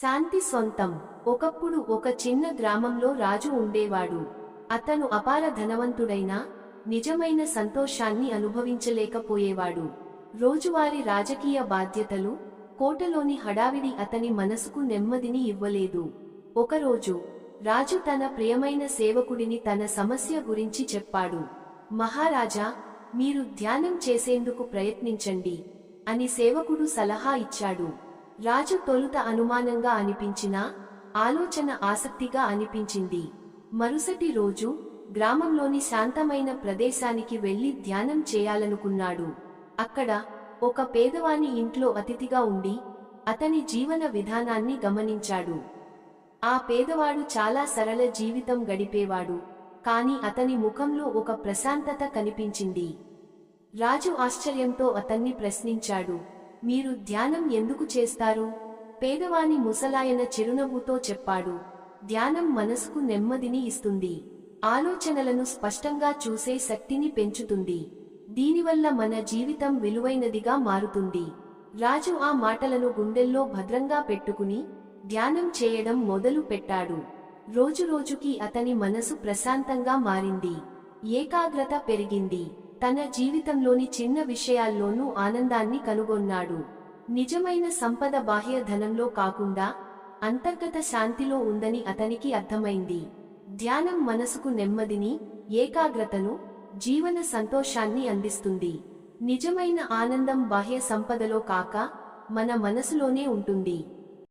శాంతి సొంతం. ఒకప్పుడు ఒక చిన్న గ్రామంలో రాజు ఉండేవాడు. అతను అపార ధనవంతుడైనా నిజమైన సంతోషాన్ని అనుభవించలేకపోయేవాడు. రోజువారీ రాజకీయ బాధ్యతలు, కోటలోని హడావిడి అతని మనసుకు నెమ్మదిని ఇవ్వలేదు. ఒకరోజు రాజు తన ప్రియమైన సేవకుడిని తన సమస్య గురించి చెప్పాడు. మహారాజా, మీరు ధ్యానం చేసేందుకు ప్రయత్నించండి అని సేవకుడు సలహా ఇచ్చాడు. రాజు తొలుత అనుమానంగా అనిపించినా ఆలోచన ఆసక్తిగా అనిపించింది. మరుసటి రోజు గ్రామంలోని శాంతమైన ప్రదేశానికి వెళ్లి ధ్యానం చేయాలనుకున్నాడు. అక్కడ ఒక పేదవాని ఇంట్లో అతిథిగా ఉండి అతని జీవన విధానాన్ని గమనించాడు. ఆ పేదవాడు చాలా సరళ జీవితం గడిపేవాడు, కాని అతని ముఖంలో ఒక ప్రశాంతత కనిపించింది. రాజు ఆశ్చర్యంతో అతన్ని ప్రశ్నించాడు, మీరు ధ్యానం ఎందుకు చేస్తారు? పేదవాని ముసలాయన చిరునవ్వుతో చెప్పాడు, ధ్యానం మనసుకు నెమ్మదిని ఇస్తుంది, ఆలోచనలను స్పష్టంగా చూసే శక్తిని పెంచుతుంది, దీనివల్ల మన జీవితం విలువైనదిగా మారుతుంది. రాజు ఆ మాటలను గుండెల్లో భద్రంగా పెట్టుకుని ధ్యానం చేయడం మొదలు పెట్టాడు. రోజురోజుకి అతని మనసు ప్రశాంతంగా మారింది, ఏకాగ్రత పెరిగింది. తన జీవితంలోని చిన్న విషయాల్లోనూ ఆనందాన్ని కనుగొన్నాడు. నిజమైన సంపద బాహ్య ధనంలో కాకుండా అంతర్గత శాంతిలో ఉందని అతనికి అర్థమైంది. ధ్యానం మనసుకు నెమ్మదిని, ఏకాగ్రతను, జీవన సంతోషాన్ని అందిస్తుంది. నిజమైన ఆనందం బాహ్య సంపదలో కాక మన మనసులోనే ఉంటుంది.